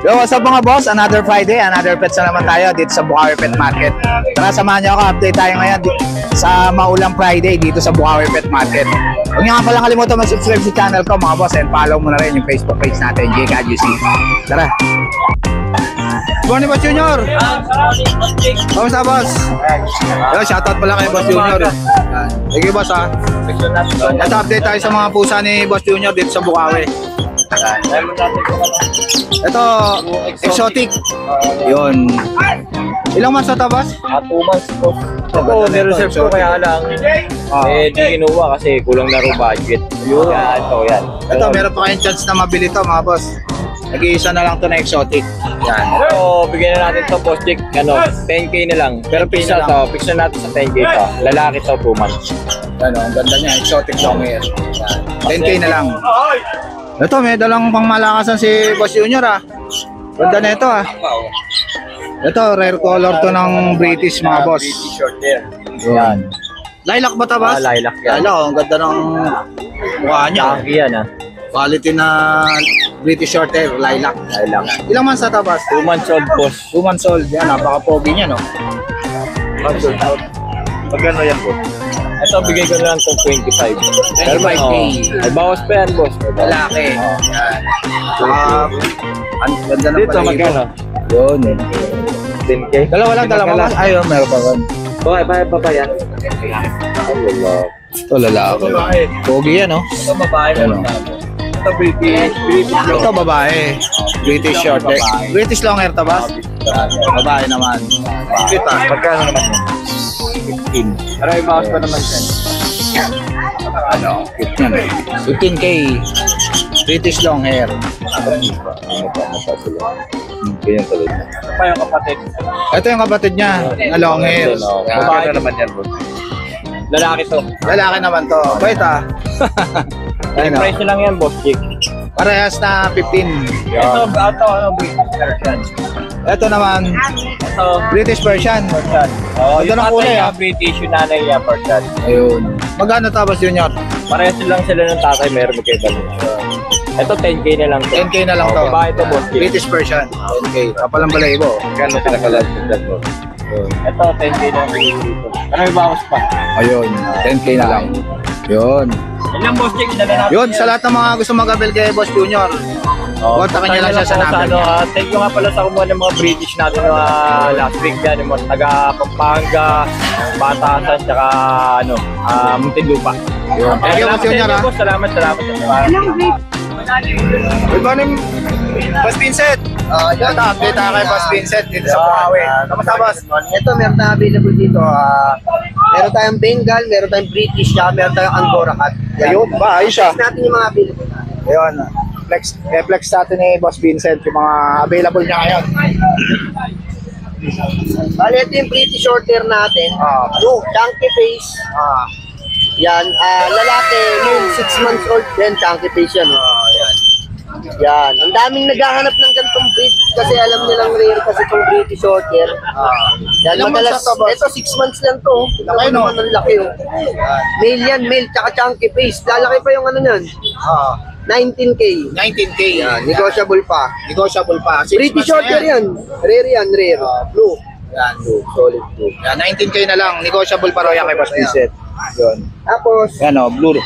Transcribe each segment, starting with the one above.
Yo, what's up mga boss? Another Friday, another pets na naman tayo dito sa Bukawi Pet Market. Tara, samahan niyo ako, update tayo ngayon sa maulang Friday dito sa Bukawi Pet Market. Huwag niyo nga palang kalimutan mag-subscribe sa channel ko mga boss and follow mo na rin yung Facebook page natin, JKGC. Tara! Good morning, Boss Junior! Kamusta, boss? Yo, shoutout pala kay Boss Junior. Thank you, boss, ha? Ito, update tayo sa mga pusa ni Boss Junior dito sa Bukawi. Ito, exotic. Yun. Ilang months na ito, boss? 2 months po. Ako, nireserve ko kaya lang. Di kinuha kasi kulang na rin budget. Yan. Ito, meron pa kayong chance na mabili ito, mga boss. Nag-iisa na lang ito na exotic. Yan. Ito, bigyan na natin ito, boss Chick. 10K na lang. Pero fix na ito. Fix na natin sa 10K ito. Lalaki ito, 2 months. Ano, ang ganda niya. Exotic long hair. 10K na lang. Ito, may dalang pangmalakasan si Boss Junior, ha. Ganda na ito, ha. Ito, rare color to ng British, mga boss. British short hair. Yan. Lilac ba ito, boss? Lilac yan. Lilac, ang ganda ng mukha niya. Chunky yan, ha. Quality na British short hair, lilac. Ilang months na ito, boss? 2 months old, boss. 2 months old. Yan, napaka-pogi niya, no? Magkano yan, boss? Ito, bigay ko na lang itong 25. 25K. Ay, bawas pa yan, boss. Lalaki. Yan. Ang ganda ng Dito, magkano? Yun, eh. 10K. Dalawa lang. Ayun, meron pa ron. Bakit pa yan? Ito, lalaki. Pogi yan, no? Ito, babae. Ano? Ito, British. Ito, babae. British short hair. British long hair to, boss? Babae naman. Kita, magkano naman yan? 15. Pero ibawas pa naman yan. Ano? 15K. British long hair. Ganyan talaga. Ito pa yung kapatid. Ito yung kapatid niya, na long hair. Babae na naman yan, bro. Lalaki to. Lalaki naman to. Bait, ha? Yung price lang yan, boss Chick. Parehas na 15. Ito, British version. Ito naman, Ito, British version. Persian. Ganda Yung ng tatay kulay, niya, ah. British, yung nanay niya, Persian. Ayun. Magkano tapos Junior? Parehas lang sila ng tatay, meron magkaiba lang. Ito, 10K na lang to. 10K na lang to. Babae to, boss Chick. British version. 10K. Kapalang balayibo. Gano'n pinakalag ko. Ito, 10K na lang dito. Ano may bawas pa? Ayun. 10K na lang. Yun. Ilang boss Chick, dala natin. Yun, sa lahat ng mga gusto mag-abel kay Boss Junior, kontakin niyo lang siya sa number niya. Thank you nga pala sa kumuha ng mga British natin last week yan. Yung mga taga Pampanga, Batasan, tsaka Muntinlupa. Yun. Thank you, Boss Junior, ha. Salamat. Good morning, Boss Vincent. Ito, update tayo kay Boss Vincent dito sa Bukawi. Kamusta, Boss? Ito, meron tayong available dito. Meron tayong Bengal, meron tayong British, meron tayong Angora Cat. Ayun, ba? Ayos siya. Natin yung mga available natin. Ayun. Flex natin ni Boss Vincent yung mga available niya ngayon. Bali, ito yung British short hair natin. Blue, chunky face. Yan, lalaki, male, 6 months old din, chunky face yan. Yan, ang daming naghahanap ng ganitong breed kasi alam nilang rare kasi itong British short hair. Yan, Ilang madalas, months na to, boss? ito 6 months lang to. Laki, no? Naman ang laki, oh. Male yan, male, tsaka chunky face. Lalaki pa yung ano yan, 19K. 19K. Yan, negotiable pa. Negotiable pa. 6 British months short na hair yan. Rare yan, rare. Blue. Yan. Solid blue. Yan, 19K na lang. Negotiable pa raw yan kay Boss Vincent. Yun. Tapos, Yan, blue.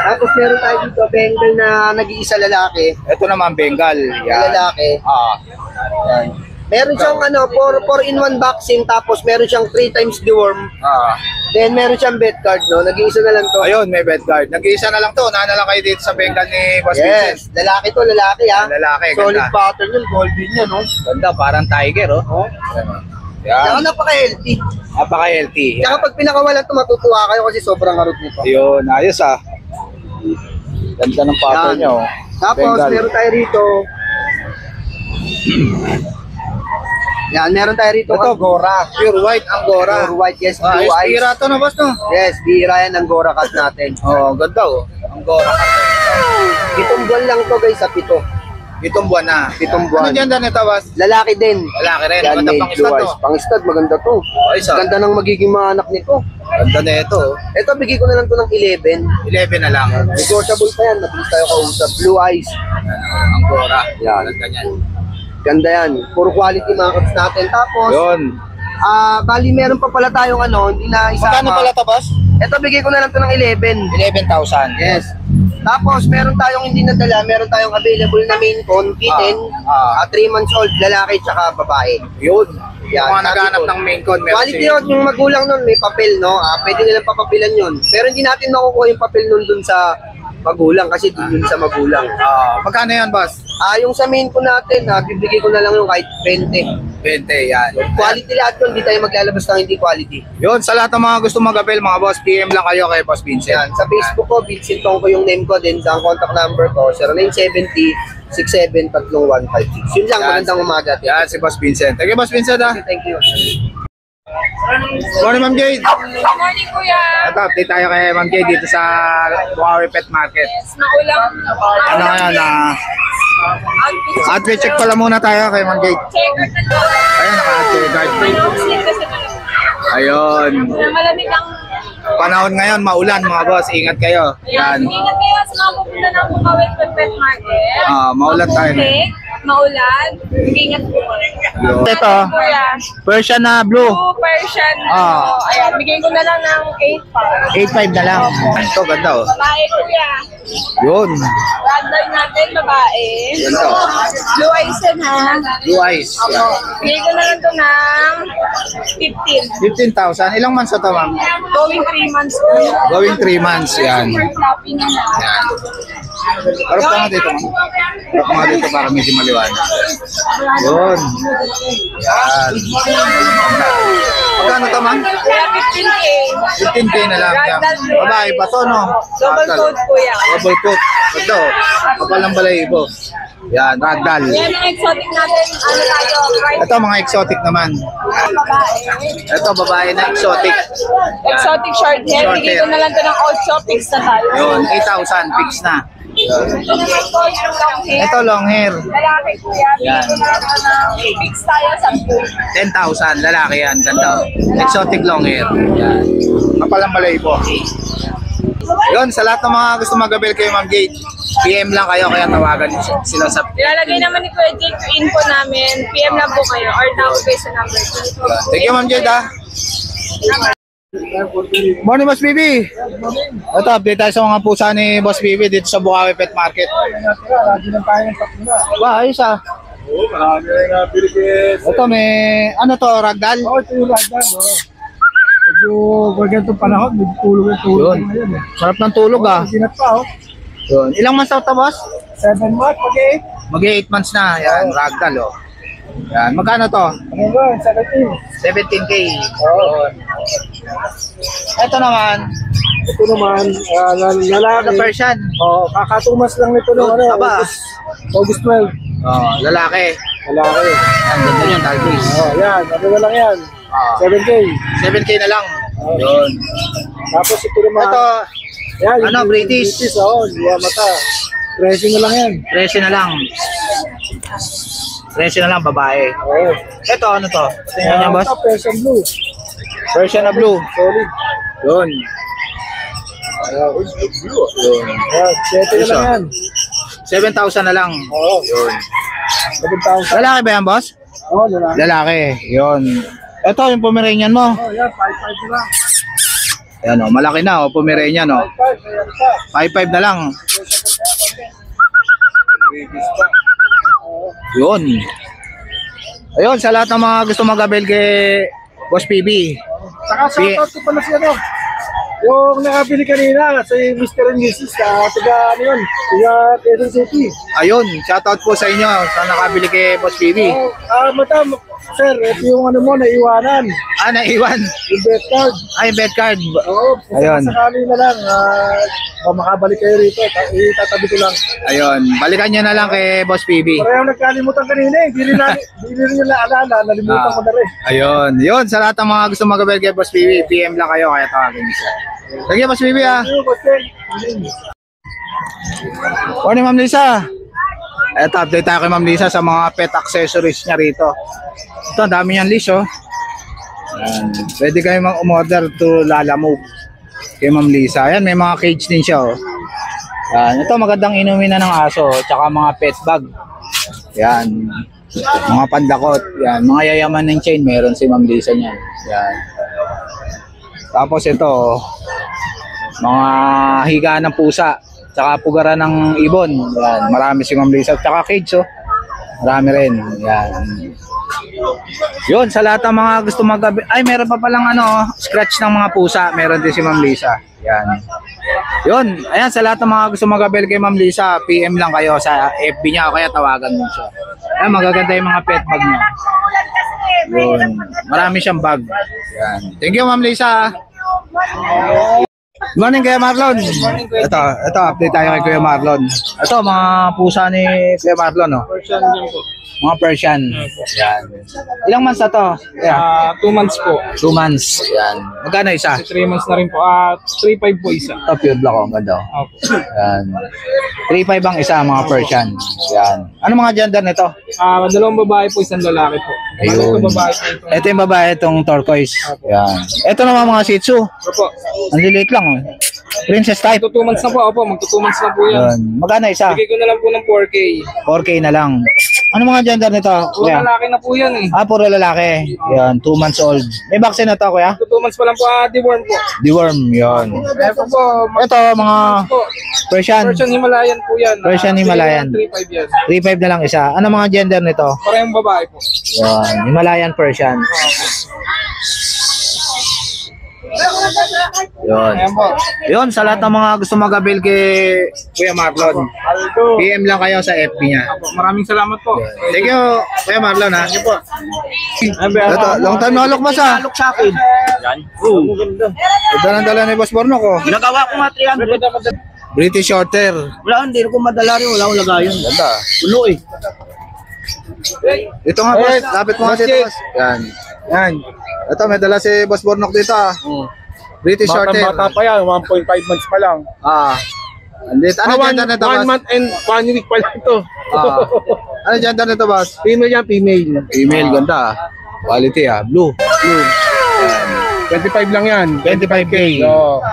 tapos meron tayo dito, Bengal na nag-iisa lalaki. Ito naman, Bengal. Yan. Lalaki. Yan. Meron siyang 4-in-1 vaccine, tapos meron siyang 3 times deworm. Then meron siyang bed card, no? Nag-iisa na lang to. Ayun, may bed guard. Nag-iisa na lang to. Unahan na lang kayo dito sa Bengal ni Boss Vincent. Yes, lalaki to, lalaki ha. Lalaki, Solid ganda. pattern yun, golden yan, no? Ganda, parang tiger, oh. Saka Yan. napaka-healthy. Napaka-healthy. Saka pag pinakawalan to, matutuwa kayo kasi sobrang harot nito. Ayun, ayos ah. Ganda ng pattern Yan. niya, oh. Tapos Bengal. meron tayo rito. Yan, meron tayo rito. Ito, Angora. Pure white Angora. Pure white, yes, blue Ayos, eyes. pira to na, boss, no? Yes, bira yan ang Angora cat natin. Oh, ganda, oh. Angora. 7 buwan lang to guys, sa 7. 7 buwan na. 7 buwan. Ano dyan nito, boss? Lalaki din. Lalaki rin. Yan, Maganda male, pang blue stud, eyes. to. Pang-stud, maganda to. Ayos, ah. Ganda ng magiging mga anak nito. Ganda na ito, oh. Ito, bigay ko na lang to ng 11. 11 na lang. Negotiable pa yan, mabilis tayo kausap. Blue eyes. Angora. Yan. Ganda yan. Ganda yan. Puro quality mga cats natin. Tapos, Yun. bali meron pa pala tayong hindi na isama. Magkano pala to, boss? Ito, bigay ko na lang to ng 11. 11,000. Yes. Tapos, meron tayong hindi nadala, meron tayong available na main con, kitten, 3 months old, lalaki, tsaka babae. Yun. Yan, Yung mga sabi naghanap ko. ng main con. meron Quality si- yun, yung magulang nun, may papel, no? Pwede nilang papapilan yun. Pero hindi natin makukuha yung papel nun dun sa magulang, kasi dun yun sa magulang. Magkano yan, boss? Yung sa main con natin, bibigay ko na lang yung kahit 20. 20, yan. Quality lahat yun, hindi tayo maglalabas ng hindi quality. Yun, sa lahat ng mga gusto mag-avail, mga boss, PM lang kayo kay Boss Vincent. Yan. Sa Facebook ko, Vincent Tong ko yung name ko, then sa contact number ko, 0970-673156. Yun lang, Yan. magandang umaga. Yan, si Boss Vincent. Thank you, Boss Vincent, ha. Thank you. Morning, Ma'am Jade. Good morning, Kuya. Ito, update tayo kay Ma'am Jade dito sa Bukawi Pet Market. Maulang Ano ngayon, outfit check pala muna tayo kay Ma'am Jade. checker na to. Ayun, naka-outfit guard. Sleep kasi malamig. Ayun. Na malamig ang... Panahon ngayon, maulan mga boss. Ingat kayo. Ayan, Yan. ingat kayo sa mga pupunta ng Bukawit Pet Market. Maulan tayo. Maputik, maulan, ingat po. Ito, Kuya, Persian na blue. two Persian, Ah. ayan, bigay ko na lang ng 8 8.5 na lang. Ito, ganda oh. Babae, Kuya. Yun. Ragdoll natin, babae. Ganda oh. Blue eyes yan, ha? Blue eyes. Yan. Bigay ko na lang to ng 15. 15,000. Ilang months na to, ma'am? Going 3 months po. Going 3 months. Yan. Super floppy na na. Harap ka nga dito, ma'am. Harap ka nga dito para medyo maliwanag. Yun. Yan. Magkano to, ma'am? Kaya 15K. 15K na lang. Yan. Babae pa to, no? Double coat po yan. Double coat. Ganda oh. Kapal ng balayibo. Yan, ragdoll. Yan ang exotic natin. Ano tayo? Price Ito, mga exotic naman. babae. Ito, babae na exotic. Exotic short hair. Short Bigay hair. ko na lang to ng 8 fix na tayo. Yun, 8,000. Fix na. Ito naman po yung long hair. Ito, long hair. Lalaki kuya. Bigay ko na lang to ng fix tayo 10. 10,000. Lalaki yan. Ganda oh. Exotic long hair. Yan. Kapal ng balayibo. Yun, sa lahat ng mga gusto mag-avail kayo, Ma'am Jade, PM lang kayo, kaya tawagan sila sa... Ilalagay naman ni Kuya Jake yung info namin. PM lang po kayo or tawag kayo sa number. Thank you, Ma'am Jade, ha. Morning, Boss Bibi. Ito, update tayo sa mga pusa ni Boss Bibi dito sa Bukawi Pet Market. Ba, ayos ah. Ito, may, ano to, ragdoll? Oo, ito yung ragdoll. Medyo ganitong panahon, medyo tulog yung tulog Yun. ngayon. Sarap ng tulog ah. Sinat pa, oh. Yun. Ilang months na ito, boss? 7 months, okay? Mag-8 months na. Yan, ragdoll oh. Yan, magkano to? Ano ba, 17. 17K. Yun. Ito naman, Ito naman, ano lalaki. Persian? Oh, kakatumas lang nito ng Yun, taba. August 12. Oh, lalaki. Lalaki. Yan, ganda yun, Darkies. Oh, yan, ano na lang yan. Ah. 7K. 7K na lang. Yun. Tapos ito naman. Ito, yan, ano, yung British? British, oh, mata. Presyo na lang yan. 13 na lang. 13 na lang, babae. Oh. Ito, ano to? Tingnan niya, boss. Ito, Persian Blue. Persian na blue. Solid. Yun. Yun. Yan, 7 na lang yan. 7,000 na lang. Oo. Yun. 7,000. Lalaki ba yan, boss? Oo, lalaki. Lalaki. Yun. Ito, yung Pomeranian mo. Oh, yan, 5,500 na lang. Yan o, malaki na o, Pomeranian o. 5,500, ayan pa. 5,500 na lang. Yun. Ayun, sa lahat ng mga gusto mag-avail kay Boss PB. Saka shoutout ko pala si ano. Yung nakabili kanina, si Mr. and Mrs. Taga ano yun, taga Quezon City. Ayun, shoutout po sa inyo sa nakabili kay Boss PB. Oh, madam, sir, ito yung ano mo, naiwanan. Naiwan. Yung bet card. Ay, bet card. Oo, Ayun. sakali na lang, makabalik kayo rito, itatabi ko lang. Ayun, balikan nyo na lang kay Boss PB. Parehong nagkalimutan kanina eh, hindi rin nyo naalala, nalimutan ko na rin. Ayun, yun, sa lahat ng mga gusto mag-avail kay Boss PB, PM lang kayo, kaya tawagin niyo siya. Thank you, Boss PB ah. Ayun, Bossing. Morning, Ma'am Lisa. Eto, update tayo kay Ma'am Lisa sa mga pet accessories niya rito. Ito, ang dami niyang list, oh. Ayan. Pwede kayo mag-umorder to Lala Move kay Ma'am Lisa. Ayan, may mga cage din siya, oh. Ayan. Ito, magandang inumin na ng aso, tsaka mga pet bag. Ayan. Mga pandakot. Yan. Mga yayaman ng chain, meron si Ma'am Lisa niyan. Yan. Tapos ito, mga higa ng pusa. Tsaka pugaran ng ibon. Yan. Marami si Ma'am Lisa. Tsaka cage, oh. Marami rin. Yan. Yun, sa lahat ng mga gusto ay meron pa palang scratch ng mga pusa. Meron din si Ma'am Lisa. Yan. Yun, ayan, sa lahat ng mga gusto mag-avail kay Ma'am Lisa, PM lang kayo sa FB niya o kaya tawagan mo siya. Ayan, magaganda yung mga pet bag niya. Yun, marami siyang bag. Yan. Thank you, Ma'am Lisa. Good morning, Kuya Marlon. Ito, update tayo kay Kuya Marlon. Ito, mga pusa ni Kuya Marlon, no? Persian din po. Mga Persian. Yan. Ilang months na to? Yeah. 2 months po. 2 months. Yan. Magkano isa? 3 months na rin po. 3.5 po isa. Ito, pure black. Ang ganda. Opo. Yan. 3.5 ang isa, mga Persian. Yan. Ano mga gender nito? Dalawang babae po, isang lalaki po. Ayun. Ito babae po. Ito yung babae, itong turquoise. Yan. Ito naman mga Shih Tzu. Opo. Ang lilit lang, oh. Princess type. Ito 2 months na po. Opo, magto 2 months na po yan. Yan. Magkano isa? Bigay ko na lang po ng 4K. 4K na lang. Ano mga gender nito, Puro kuya? lalaki na po yan eh. Puro lalaki. Yan, 2 months old. May vaccine na to, kuya? Ito 2 months pa lang po. Deworm po. Deworm, yan. Ito po. Ito, mga po. Persian. Persian Himalayan po yan. Persian Himalayan. 3.5 yan. 3.5 na lang isa. Ano mga gender nito? Parehong babae po. Yan, Himalayan Persian. Yun. Ayan po. Yun, sa lahat ng mga gusto mag-avail kay Kuya Marlon, PM lang kayo sa FB niya. Maraming salamat po. Thank you, Kuya Marlon, ha? Thank you po. Ito, long time na alok mas, ha? Alok sa akin. Yan. Ito nang dala ni Boss Borno ko. Ginagawa ko nga 300. British Shorter. Wala, hindi ko madala rin. Wala akong lagayon. Ganda. Ulo eh. Ito nga, boss. Lapit mo nga dito, boss. Yan. Yan. Ito, may dala si Boss Bornok dito, ha? British Shorter. Bata pa yan. 1.5 months pa lang. Andito. Ano gender nito, boss? 1 month and 1 week pa lang ito. Ano gender nito, boss? Female yan, female. Female, ganda, ha? Quality, ha? Blue. 25 lang yan. 25K. So,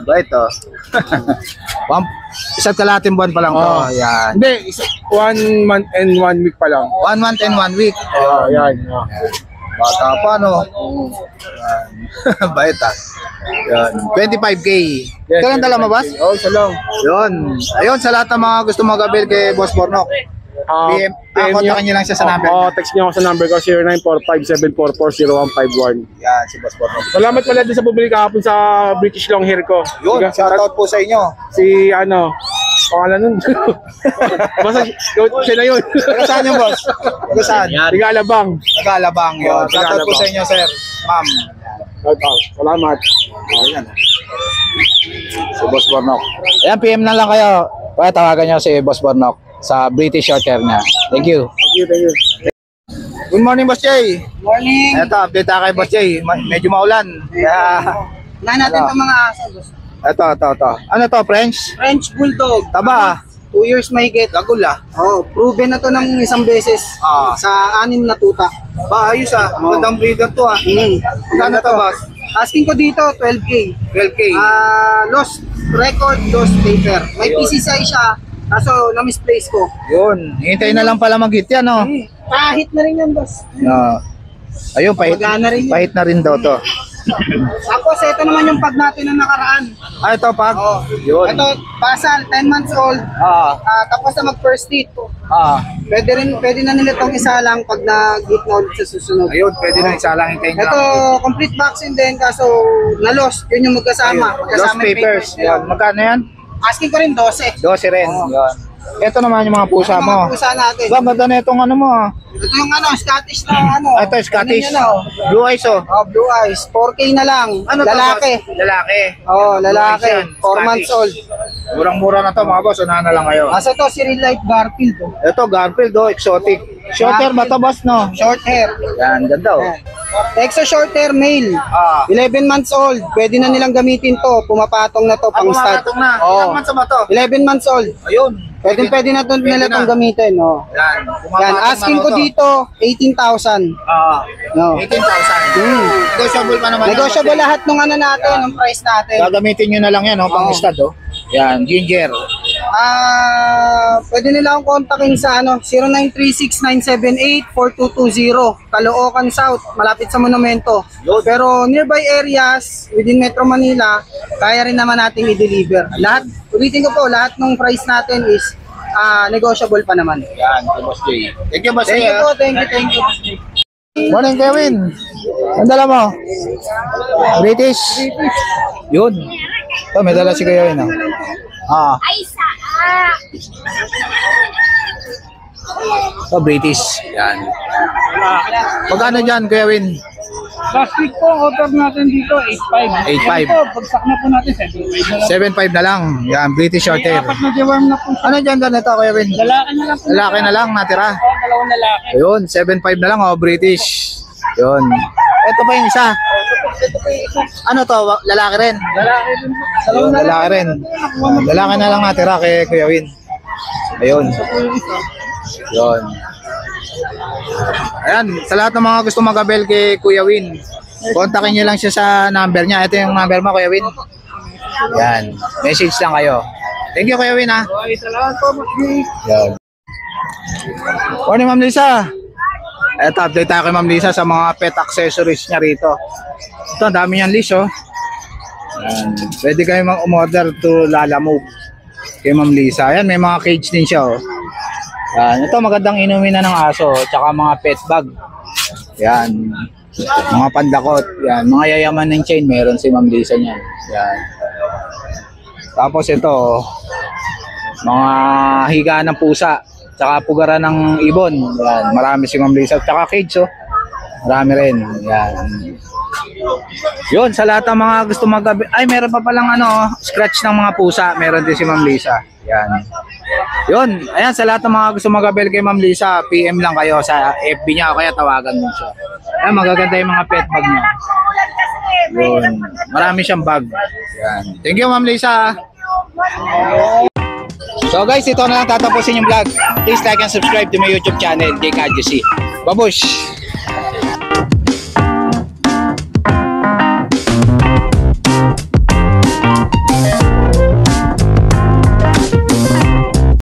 Ba ito? Isa't kalating buwan pa lang to. Yan. hindi, 1 month and 1 week pa lang. 1 month and 1 week. Yan. Bata pa, no? Bait, ha? Yan. 25K. Ito lang dala mo, boss? Oh, isa lang. Yun. Ayun, sa lahat ng mga gusto mag-avail kay Boss Bornok. PM, kontakin nyo lang siya sa number. Text nyo ako sa number ko, 0945-744-0151. Yan, si Boss Bornok. Salamat pala din sa bumili kahapon sa British long hair ko. Yun, shoutout po sa inyo. Si pangalan nun. Basta siya na yun. Taga saan yung boss? Taga saan? Tigalabang. Tagalabang yun. Shoutout po sa inyo, sir. Ma'am. Salamat. Ayan. Si Boss Bornok. Ayan, PM na lang kayo. Kaya tawagan nyo si Boss Bornok sa British Shorter niya. Thank you. Thank you. Good morning, Boss Jay. Morning. Ito, update tayo kay Boss Jay. Medyo maulan. Kaya, Unahin natin itong mga aso. ito. Ano to, French? French Bulldog. Taba. 2 years may get. Gagul, ah. Oh, proven na to ng isang beses. Sa 6 na tuta. Ba, ayos, ah. Magandang breeder to, ah. Magkano to, Boss? Asking ko dito, 12K. 12K. Lost record, lost paper. May PCSI siya, kaso na-misplace ko. Yun. Hintay na lang pala mag-hit yan, no? Kahit na rin yan, boss. Ayun, pahit, Magana rin yun. pahit na rin daw to. Tapos, ito naman yung pag natin na nakaraan. Ito, pag. Yun. Ito, basal, 10 months old. Tapos na mag-first teeth. Pwede na nila itong isa lang pag nag-hit na ulit sa susunod. Ayun, pwede na isa lang hintayin Ito, complete vaccine din, kaso na-lost. Yun yung magkasama. Lost Magkasama yung papers. Yan. Magkano yan? Asking ko rin 12. 12 rin. Yan. Ito naman yung mga pusa Ano mo. mga pusa natin? Ba, ganda na itong ano mo, ah. Ito yung Scottish na ano. Ito, Scottish. Ano yun, oh? Blue eyes, oh. Blue eyes. 4K na lang. Ano to, lalaki. boss? Lalaki. Lalaki. Blue eyes yan. 4 months old. Murang-mura na to, mga boss. Unahan na lang kayo. Asa to si Real Life Garfield. Oh. Ito, Garfield, oh. Exotic. Shorter ba to, boss, no? Short hair. Yan, ganda, oh. Exo short hair male. 11 months old. Pwede na nilang gamitin to. Pumapatong na to pang stud. Pumatong na. Oh. Ilang months ba to? 11 months old. Ayun. Pwede na to nila na. tong gamitin. Oh. Yan. Yan, asking ko dito 18,000. No. 18,000. Negotiable pa naman. Negotiable lahat ng ano natin, ng price natin. Gagamitin nyo na lang yan, oh, pang stud, oh. Yan, ginger. Pwede nila akong kontakin sa 0936-978-4220, Caloocan South, malapit sa Monumento. Pero nearby areas within Metro Manila, kaya rin naman nating i-deliver. Lahat, ulitin ko po, lahat ng price natin is negotiable pa naman. Yan, Boss Jay. Thank you, Boss Thank Jay. you po, thank you. Morning, Kevin. Ang dala mo? British. Yun. Ito, may dala si Kevin. Ay, saa! Ito, British. Yan. Magkano dyan, Kevin? Last week po, order natin dito, 8.5. 8.5. Ito, pagsak na po natin, 7.5 na lang. 7.5 na lang. Yan, British short hair. Apat na deworm na po. Ano dyan ito, Kevin? Lalaki na lang po. Lalaki na lang, natira. Dalawang lalaki. Ayun, 7.5 na lang, British. Yun. Ito pa yung isa. Ano to? Lalaki rin. Lalaki din po. Ayun, lalaki rin. Lalaki na lang natira kay Kuya Win. Ayun. Yun. Ayan, sa lahat ng mga gusto mag-abel kay Kuya Win, kontakin nyo lang siya sa number niya. Ito yung number mo, Kuya Win. Yan. Message lang kayo. Thank you, Kuya Win, ha. Okay, salamat po. Yan. Morning, Ma'am Lisa. Eto, update tayo kay Ma'am Lisa sa mga pet accessories niya rito. Ito, ang dami niyang list, oh. Yan. Pwede kayo mag-umorder to Lala Move kay Ma'am Lisa. Ayan, may mga cage din siya, oh. Yan. Ito, magandang inumin na ng aso, tsaka mga pet bag. Yan. Mga pandakot. Yan. Mga yayaman ng chain, meron si Ma'am Lisa niyan. Yan. Tapos ito, mga higaan ng pusa, tsaka pugaran ng ibon. Yan. Marami si Ma'am Lisa. Tsaka cage, oh. Marami rin. Yan. Yun, sa lahat ng mga gusto ay, meron pa palang scratch ng mga pusa. Meron din si Ma'am Lisa. Yan. Yun, ayan, sa lahat ng mga gusto mag-abel kay Ma'am Lisa, PM lang kayo sa FB niya o kaya tawagan mo siya. Ayan, magaganda yung mga pet bag niya. Yun, marami siyang bag. Yan. Thank you, Ma'am Lisa. So guys, ito na lang tatapusin yung vlog. Please like and subscribe to my YouTube channel, JKJC. Babush!